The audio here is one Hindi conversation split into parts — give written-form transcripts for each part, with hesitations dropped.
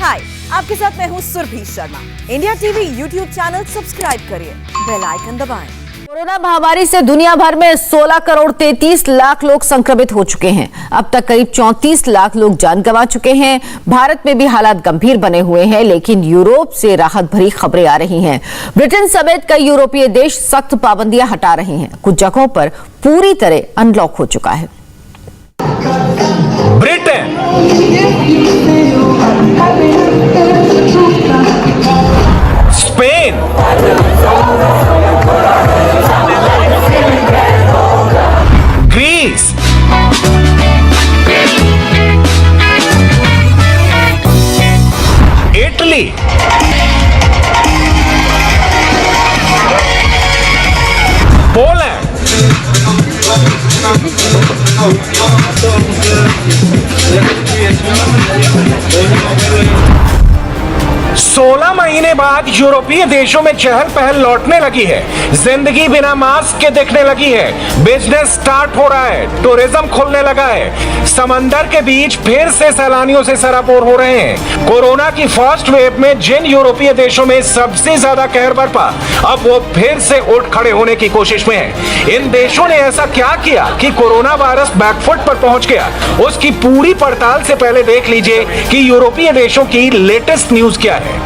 हाय, आपके साथ मैं हूँ Surabhi Sharma. India TV YouTube channel subscribe करिए, बेल आइकन दबाएं। कोरोना महामारी से दुनिया भर में 16 करोड़ 33 लाख लोग संक्रमित हो चुके हैं। अब तक करीब 34 लाख लोग जान गंवा चुके हैं। भारत में भी हालात गंभीर बने हुए हैं, लेकिन यूरोप से राहत भरी खबरें आ रही हैं। ब्रिटेन समेत कई यूरोपीय देश सख्त पाबंदियां हटा रहे हैं। कुछ जगहों पर पूरी तरह अनलॉक हो चुका है। Britain, Spain, Greece, Italy, Poland, 16 महीने बाद यूरोपीय देशों में चहल पहल लौटने लगी है। जिंदगी बिना मास्क के दिखने लगी है। बिजनेस स्टार्ट हो रहा है, टूरिज्म खुलने लगा है। समंदर के बीच फिर से सैलानियों से सराबोर हो रहे हैं। कोरोना की फर्स्ट वेव में जिन यूरोपीय देशों में सबसे ज्यादा कहर बरपा, अब वो फिर से उठ खड़े होने की कोशिश में है। इन देशों ने ऐसा क्या किया कि कोरोना वायरस बैकफुट पर पहुंच गया? उसकी पूरी पड़ताल से पहले देख लीजिए कि यूरोपीय देशों की लेटेस्ट न्यूज क्या है।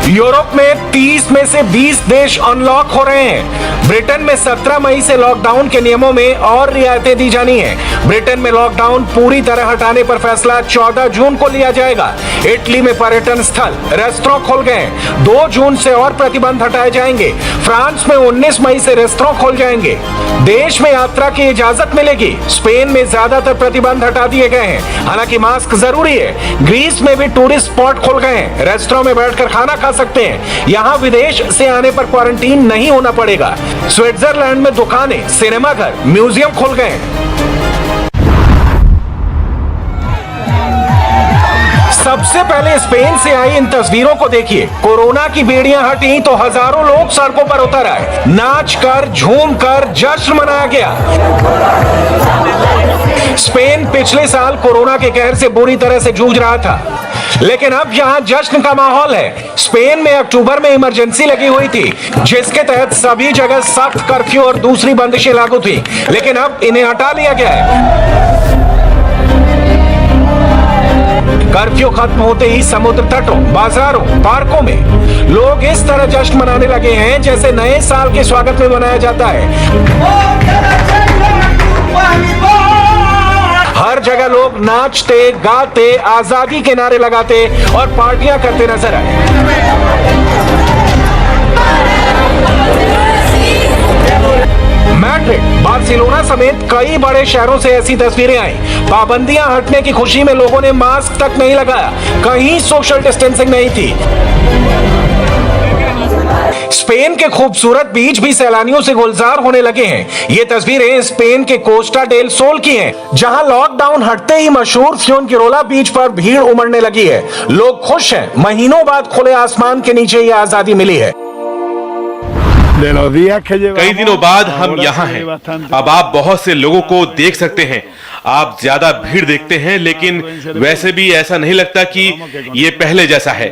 यूरोप में 30 में से 20 देश अनलॉक हो रहे हैं। ब्रिटेन में 17 मई से लॉकडाउन के नियमों में और रियायतें दी जानी है। ब्रिटेन में लॉकडाउन पूरी तरह हटाने पर फैसला 14 जून को लिया जाएगा। इटली में पर्यटन स्थल, रेस्टोरेंट खोल गए हैं। 2 जून से और प्रतिबंध हटाए जाएंगे। फ्रांस में 19 मई से रेस्टोरेंट खोल जाएंगे। देश में यात्रा की इजाजत मिलेगी। स्पेन में ज्यादातर प्रतिबंध हटा दिए गए हैं, हालांकि मास्क जरूरी है। ग्रीस में भी टूरिस्ट स्पॉट खोल गए हैं। रेस्टोरेंट में बैठकर खाना खा सकते हैं। यहाँ विदेश से आने पर क्वारंटीन नहीं होना पड़ेगा। स्विट्जरलैंड में दुकानें, सिनेमाघर, म्यूजियम खोल गए हैं। सबसे पहले स्पेन से आई इन तस्वीरों को देखिए। कोरोना की बेड़ियां हटी तो हजारों लोग सड़कों पर उतर आए। नाच कर, झूम कर जश्न मनाया गया। स्पेन पिछले साल कोरोना के कहर से बुरी तरह से जूझ रहा था, लेकिन अब यहाँ जश्न का माहौल है। स्पेन में अक्टूबर में इमरजेंसी लगी हुई थी, जिसके तहत सभी जगह सख्त कर्फ्यू और दूसरी बंदिशें लागू थी, लेकिन अब इन्हें हटा लिया गया है। कर्फ्यू खत्म होते ही समुद्र तटों, बाजारों, पार्कों में लोग इस तरह जश्न मनाने लगे हैं जैसे नए साल के स्वागत में मनाया जाता है। हर जगह लोग नाचते, गाते, आजादी के नारे लगाते और पार्टियां करते नजर आए। मैड्रिड, बार्सिलोना समेत कई बड़े शहरों से ऐसी तस्वीरें आई। पाबंदियां हटने की खुशी में लोगों ने मास्क तक नहीं लगाया। कहीं सोशल डिस्टेंसिंग नहीं थी। स्पेन के खूबसूरत बीच भी सैलानियों से गुलजार होने लगे हैं। ये तस्वीरें स्पेन के कोस्टा डेल सोल की हैं, जहां लॉकडाउन हटते ही मशहूर फ्यूनगिरोला बीच पर भीड़ उमड़ने लगी है। लोग खुश हैं। महीनों बाद खुले आसमान के नीचे ये आजादी मिली है। कई दिनों बाद हम यहाँ हैं। अब आप बहुत से लोगों को देख सकते हैं। आप ज्यादा भीड़ देखते हैं, लेकिन वैसे भी ऐसा नहीं लगता कि ये पहले जैसा है।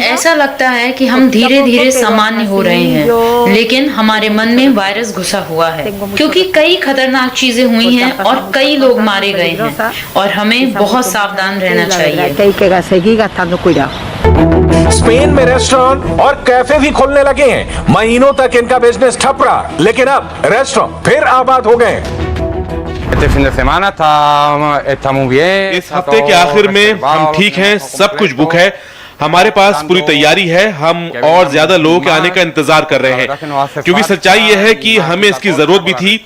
ऐसा लगता है कि हम धीरे धीरे सामान्य हो रहे हैं, लेकिन हमारे मन में वायरस घुसा हुआ है, क्योंकि कई खतरनाक चीजें हुई हैं और कई लोग मारे गए हैं, और हमें बहुत सावधान रहना चाहिए। स्पेन में रेस्टोरेंट और कैफे भी खुलने लगे हैं। महीनों तक इनका बिजनेस ठप रहा, लेकिन अब रेस्टोरेंट फिर आबाद हो गए। इस हफ्ते के आखिर में हम ठीक हैं, सब कुछ बुक है, हमारे पास पूरी तैयारी है। हम और ज्यादा लोगों के आने का इंतजार कर रहे हैं, क्योंकि सच्चाई यह है कि हमें इसकी जरूरत भी थी।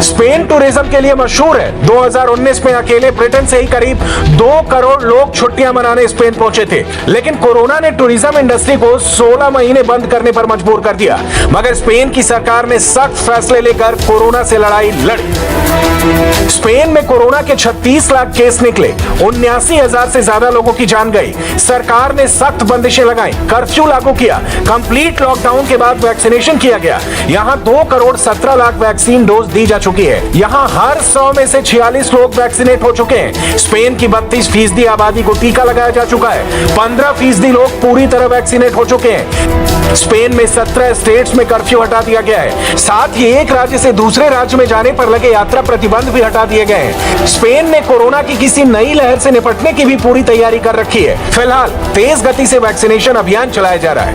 स्पेन टूरिज्म के लिए मशहूर है। 2019 में अकेले ब्रिटेन से ही करीब 2 करोड़ लोग छुट्टियां मनाने स्पेन पहुंचे थे, लेकिन कोरोना ने टूरिज्म इंडस्ट्री को 16 महीने बंद करने पर मजबूर कर दिया। मगर स्पेन की सरकार ने सख्त फैसले लेकर कोरोना से लड़ाई लड़ी। स्पेन में कोरोना के 36 लाख केस निकले, 79,000 से ज्यादा लोगों की जान गई। सरकार ने सख्त बंदिशें लगाई, कर्फ्यू लागू किया, कंप्लीट लॉकडाउन के बाद वैक्सीनेशन किया गया। यहाँ 2 करोड़ 17 लाख वैक्सीन डोज दी जा चुकी है। यहाँ हर 100 में से 46 लोग वैक्सीनेट हो चुके हैं। स्पेन की 32% आबादी को टीका लगाया जा चुका है। 15% लोग पूरी तरह वैक्सीनेट हो चुके हैं। स्पेन में 17 स्टेट्स में कर्फ्यू हटा दिया गया है। साथ ही एक राज्य से दूसरे राज्य में जाने पर लगे यात्रा प्रतिबंध भी हटा दिए गए हैं। स्पेन ने कोरोना की किसी नई लहर से निपटने की भी पूरी तैयारी कर रखी है। फिलहाल तेज गति से वैक्सीनेशन अभियान चलाया जा रहा है।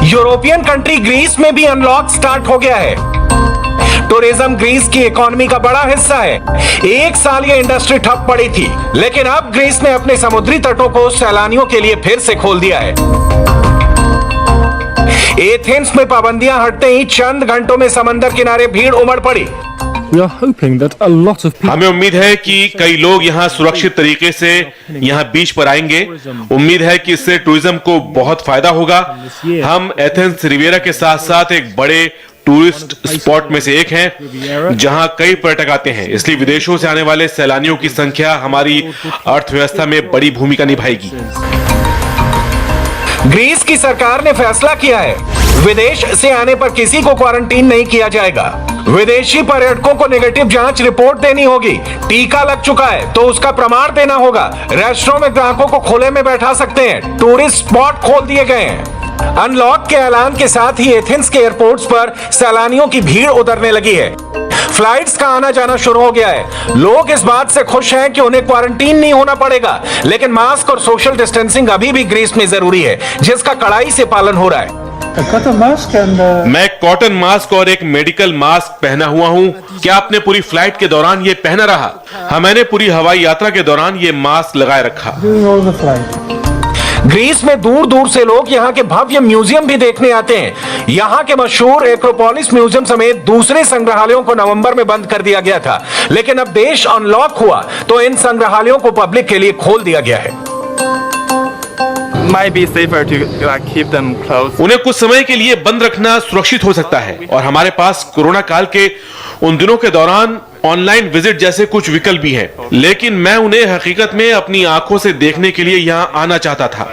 यूरोपियन कंट्री ग्रीस में भी अनलॉक स्टार्ट हो गया है। टूरिज्म ग्रीस की इकोनॉमी का बड़ा हिस्सा है। 1 साल ये इंडस्ट्री ठप पड़ी थी, लेकिन अब ग्रीस ने अपने समुद्री तटों को सैलानियों के लिए फिर से खोल दिया है। एथेंस में पाबंदियां हटते ही चंद घंटों में समंदर किनारे भीड़ उमड़ पड़ी। हमें उम्मीद है कि कई लोग यहाँ सुरक्षित तरीके से यहाँ बीच पर आएंगे। उम्मीद है कि इससे टूरिज्म को बहुत फायदा होगा। हम एथेंस रिवियरा के साथ साथ एक बड़े टूरिस्ट स्पॉट में से एक हैं, जहां कई पर्यटक आते हैं। इसलिए विदेशों से आने वाले सैलानियों की संख्या हमारी अर्थव्यवस्था में बड़ी भूमिका निभाएगी। ग्रीस की सरकार ने फैसला किया है, विदेश से आने पर किसी को क्वारंटीन नहीं किया जाएगा। विदेशी पर्यटकों को नेगेटिव जांच रिपोर्ट देनी होगी। टीका लग चुका है तो उसका प्रमाण देना होगा। रेस्टोरेंट में ग्राहकों को खुले में बैठा सकते हैं। टूरिस्ट स्पॉट खोल दिए गए हैं। अनलॉक के ऐलान के साथ ही एथेंस के एयरपोर्ट्स पर सैलानियों की भीड़ उतरने लगी है। फ्लाइट्स का आना जाना शुरू हो गया है। लोग इस बात से खुश हैं कि उन्हें क्वारंटीन नहीं होना पड़ेगा, लेकिन मास्क और सोशल डिस्टेंसिंग अभी भी ग्रीस में जरूरी है, जिसका कड़ाई से पालन हो रहा है। मैं कॉटन मास्क और एक मेडिकल मास्क पहना हुआ हूँ। क्या आपने पूरी फ्लाइट के दौरान ये पहना रहा? हाँ, मैंने पूरी हवाई यात्रा के दौरान ये मास्क लगाए रखा। ग्रीस में दूर दूर से लोग यहाँ के भव्य म्यूजियम भी देखने आते हैं। यहाँ के मशहूर एक्रोपोलिस म्यूजियम समेत दूसरे संग्रहालयों को नवंबर में बंद कर दिया गया था, लेकिन अब देश अनलॉक हुआ तो इन संग्रहालयों को पब्लिक के लिए खोल दिया गया है। उन्हें कुछ समय के लिए बंद रखना सुरक्षित हो सकता है, और हमारे पास कोरोना काल के उन दिनों के दौरान ऑनलाइन विजिट जैसे कुछ विकल्प भी हैं, लेकिन मैं उन्हें हकीकत में अपनी आंखों से देखने के लिए यहाँ आना चाहता था।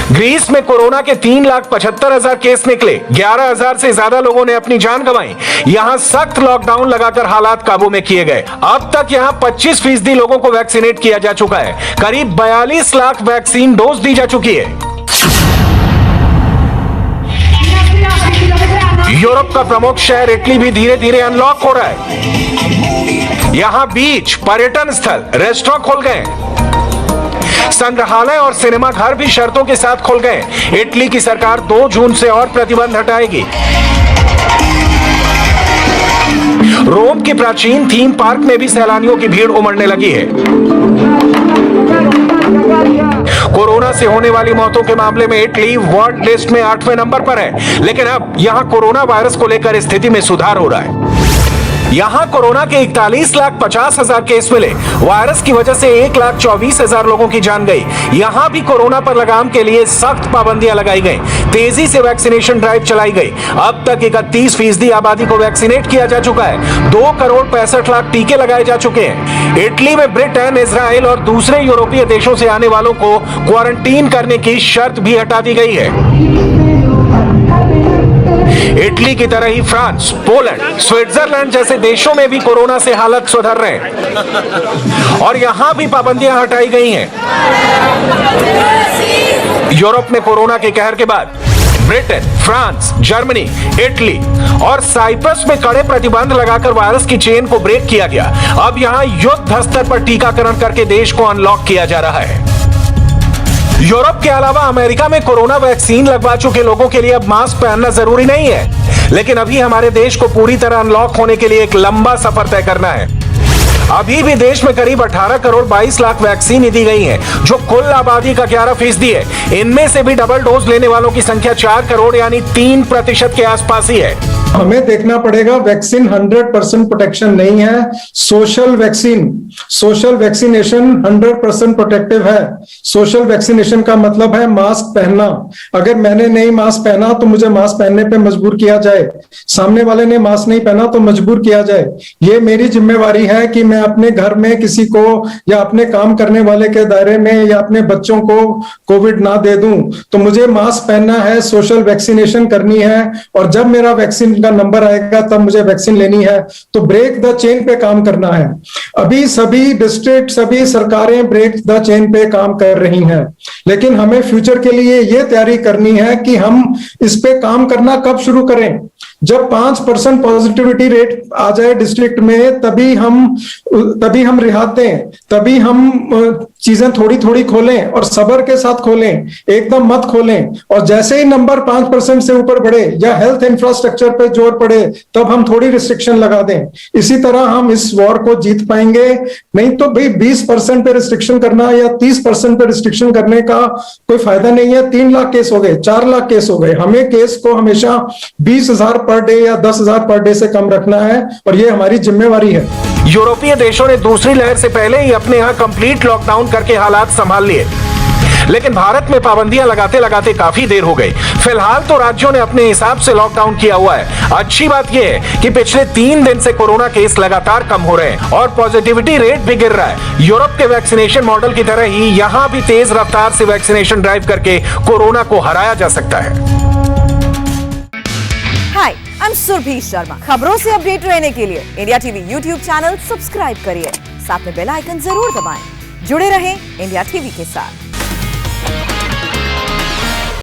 ग्रीस में कोरोना के 3,75,000 केस निकले। 11,000 से ज्यादा लोगों ने अपनी जान गंवाई। यहाँ सख्त लॉकडाउन लगाकर हालात काबू में किए गए। अब तक यहाँ 25% लोगों को वैक्सीनेट किया जा चुका है। करीब 42 लाख वैक्सीन डोज दी जा चुकी है। यूरोप का प्रमुख शहर इटली भी धीरे धीरे अनलॉक हो रहा है। यहाँ बीच, पर्यटन स्थल, रेस्टोरेंट खोल गए। संग्रहालय और सिनेमा घर भी शर्तों के साथ खोल गए। इटली की सरकार 2 जून से और प्रतिबंध हटाएगी। रोम के प्राचीन थीम पार्क में भी सैलानियों की भीड़ उमड़ने लगी है। कोरोना से होने वाली मौतों के मामले में इटली वर्ल्ड लिस्ट में 8वें नंबर पर है, लेकिन अब यहां कोरोना वायरस को लेकर स्थिति में सुधार हो रहा है। यहां कोरोना के 41,50,000 केस मिले। वायरस की वजह से 1,24,000 लोगों की जान गई। यहां भी कोरोना पर लगाम के लिए सख्त पाबंदियां लगाई गई। तेजी से वैक्सीनेशन ड्राइव चलाई गई। अब तक 31% आबादी को वैक्सीनेट किया जा चुका है। 2 करोड़ 65 लाख टीके लगाए जा चुके हैं। इटली में ब्रिटेन, इजराइल और दूसरे यूरोपीय देशों से आने वालों को क्वारंटीन करने की शर्त भी हटा दी गई है। इटली की तरह ही फ्रांस, पोलैंड, स्विट्जरलैंड जैसे देशों में भी कोरोना से हालत सुधर रहे हैं और यहां भी पाबंदियां हटाई गई हैं। यूरोप में कोरोना के कहर के बाद ब्रिटेन, फ्रांस, जर्मनी, इटली और साइप्रस में कड़े प्रतिबंध लगाकर वायरस की चेन को ब्रेक किया गया। अब यहां युद्ध स्तर पर टीकाकरण करके देश को अनलॉक किया जा रहा है। यूरोप के अलावा अमेरिका में कोरोना वैक्सीन लगवा चुके लोगों के लिए अब मास्क पहनना जरूरी नहीं है, लेकिन अभी हमारे देश को पूरी तरह अनलॉक होने के लिए एक लंबा सफर तय करना है। अभी भी देश में करीब 18 करोड़ 22 लाख वैक्सीन ही दी गई है, जो कुल आबादी का 11% है। इनमें से भी डबल डोज लेने वालों की संख्या 4 करोड़ यानी 3% के आसपास ही है। हमें देखना पड़ेगा, वैक्सीन 100% प्रोटेक्शन नहीं है। सोशल वैक्सीनेशन 100% प्रोटेक्टिव है। सोशल वैक्सीनेशन का मतलब है मास्क पहनना। अगर मैंने नहीं मास्क पहना तो मुझे मास्क पहनने पे मजबूर किया जाए, सामने वाले ने मास्क नहीं पहना तो मजबूर किया जाए। ये मेरी जिम्मेवारी है कि मैं अपने घर में किसी को या अपने काम करने वाले के दायरे में या अपने बच्चों को कोविड ना दे दूं, तो मुझे मास्क पहनना है, सोशल वैक्सीनेशन करनी है, और जब मेरा वैक्सीन का नंबर आएगा तब मुझे वैक्सीन लेनी है। तो ब्रेक द चेन पे काम करना है। अभी सभी डिस्ट्रिक्ट, सभी सरकारें ब्रेक द चेन पे काम कर रही हैं, लेकिन हमें फ्यूचर के लिए ये तैयारी करनी है कि हम इस पे काम करना कब शुरू करें। जब 5% पॉजिटिविटी रेट आ जाए डिस्ट्रिक्ट में, तभी हम रिहाते हैं, तभी हम चीजें थोड़ी थोड़ी खोलें और सब्र के साथ खोलें, एकदम मत खोलें। और जैसे ही नंबर 5% से ऊपर बढ़े या हेल्थ इंफ्रास्ट्रक्चर पे जोर पड़े, तब हम थोड़ी रिस्ट्रिक्शन लगा दें। इसी तरह हम इस वॉर को जीत पाएंगे। नहीं तो भाई 20% पे रिस्ट्रिक्शन करना या 30% पे रिस्ट्रिक्शन करने का कोई फायदा नहीं है। 3 लाख केस हो गए, 4 लाख केस हो गए। हमें केस को हमेशा 20,000 पर डे या 10,000 पर डे से कम रखना है, और ये हमारी जिम्मेवारी है। यूरोपीय देशों ने दूसरी लहर से पहले ही अपने यहां कंप्लीट लॉकडाउन करके हालात संभाल लिए, लेकिन भारत में पाबंदियां लगाते लगाते काफी देर हो गई। फिलहाल तो राज्यों ने अपने हिसाब से लॉकडाउन किया हुआ है। अच्छी बात यह है कि पिछले 3 दिन से कोरोना केस लगातार कम हो रहे हैं और पॉजिटिविटी रेट भी गिर रहा है। यूरोप के वैक्सीनेशन मॉडल की तरह ही यहां भी तेज रफ्तार से वैक्सीनेशन ड्राइव करके कोरोना को हराया जा सकता है। हाय, आई एम सुरभि शर्मा। खबरों से अपडेट रहने के लिए India TV YouTube channel subscribe करिए, साथ में बेल आइकन जरूर दबाएं। जुड़े रहें इंडिया टीवी के साथ।